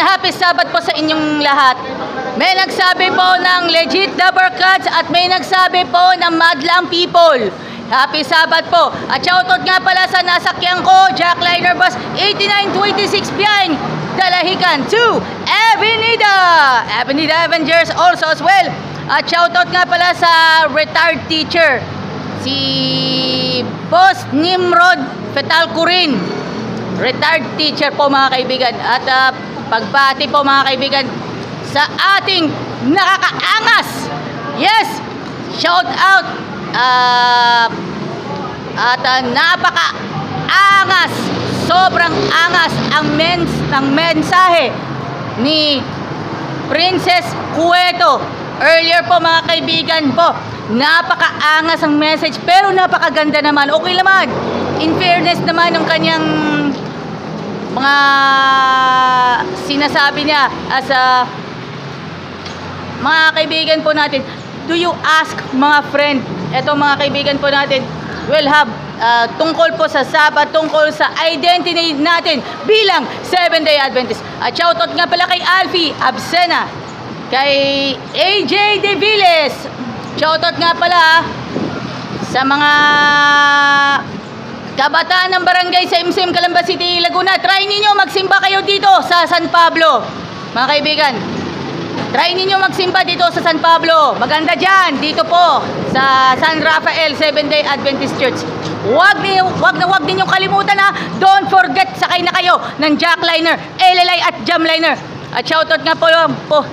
happy Sabbath po sa inyong lahat. May nagsabi po ng legit Dabber Cats at may nagsabi po ng Madlang People. Happy Sabbath po. At shoutout nga pala sa nasakyan ko, Jackliner Bus 8926 behind Dalahican to Avenida Avengers also as well. At shoutout nga pala sa retired teacher, si Boss Nimrod Fetalcurin. Retired teacher po mga kaibigan. At pagbati po mga kaibigan sa ating nakakaangas. Yes, shout out. Napaka-angas, sobrang angas ang mensahe ni Princess Cueto. Earlier po mga kaibigan po, napaka-angas ang message pero napakaganda naman. Okay naman. In fairness naman ng kanyang mga sinasabi niya as mga kaibigan po natin. Do you ask mga friend? Ito mga kaibigan po natin will have tungkol po sa Sabat, tungkol sa identity natin bilang 7-day Adventist. At shoutout nga pala kay Alfie Absena, kay AJ De Villes. Shoutout nga pala sa mga kabataan ng barangay sa MSM Calamba City, Laguna. Try ninyo magsimba kayo dito sa San Pablo. Mga kaibigan, try ninyo magsimba dito sa San Pablo. Maganda dyan, dito po sa San Rafael 7-day Adventist Church. Huwag ninyong kalimutan ha. Don't forget, sakay na kayo ng Jackliner, LLI at Jamliner. At shoutout nga po,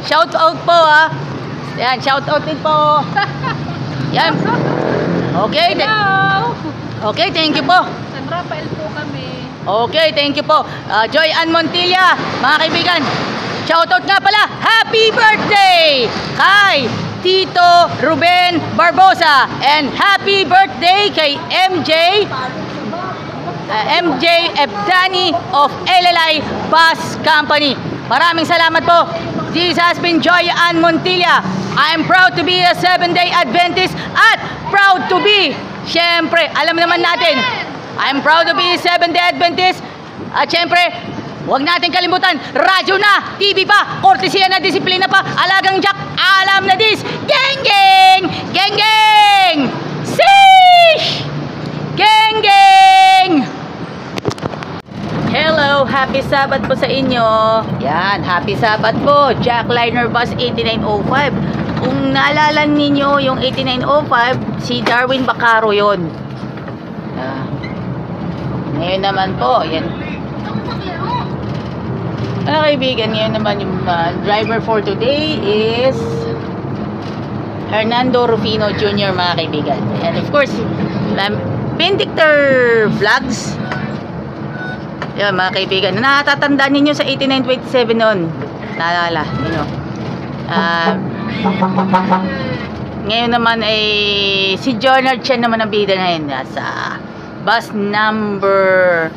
shoutout po ha. Yan, shoutout din po. Yan. Okay. Okay, thank you po. San Rafael po kami. Okay, thank you po. Joy Ann Montilla, mga kaibigan. Shoutout nga pala, happy birthday kay Tito Ruben Barbosa and happy birthday kay MJ Ebdani of LLI Bus Company. Maraming salamat po. This has been Joy Ann Montilla. I am proud to be a 7-day Adventist at proud to be, syempre, alam naman natin, I'm proud to be a 7-day Adventist at syempre, huwag natin kalimutan, radyo na, TV pa, kortesiya na, disiplina pa, alagang Jack, alam na dis, geng geng, geng geng, sheesh, geng geng. Hello, happy Sabbath po sa inyo. Yan, happy Sabbath po, Jackliner Bus 8905. Kung naalala ninyo yung 8905, si Darwin Bacaro yon. Ngayon naman po, yan. Mga kaibigan, ngayon naman yung driver for today is Hernando Rufino Jr. mga kaibigan. And of course, Vindictor Vlogs. Yan mga kaibigan, natatandaan ninyo sa 8927 noon. Naalala ninyo. Ngayon naman ay si Jonard Chen naman ang bida ngayon sa bus number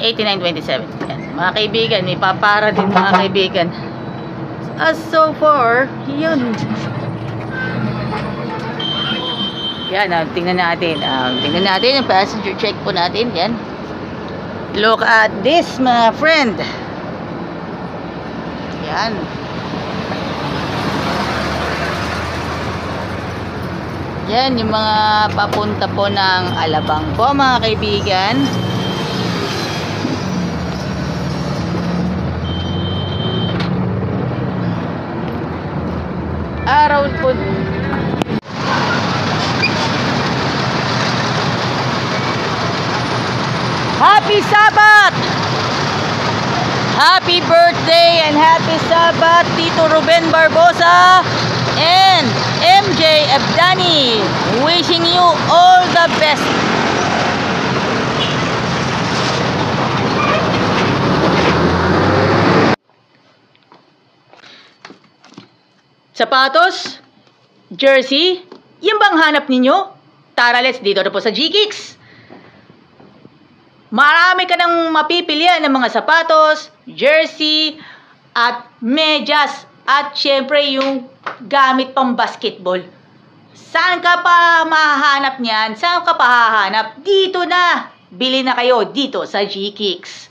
8927. Yan, mga kaibigan, may papara din mga kaibigan. So far, yun. Yan, tingnan natin. Tingnan natin yung passenger check po natin. Yan. Look at this, my friend. Yan. Yan, yung mga papunta po ng Alabang po, mga kaibigan. Araw po. Happy Sabbath! Happy birthday and happy Sabbath, Tito Ruben Barbosa and MJ Ebdani. Wishing you all the best. Sapatos, jersey, yung bang hanap ninyo? Tara, let's dito na po sa G-Kicks. Marami ka nang mapipilian ng mga sapatos, jersey, at medyas, at syempre yung gamit pang basketball. Saan ka pa mahahanap niyan? Saan ka pa hahanap? Dito na! Bili na kayo dito sa G-Kicks.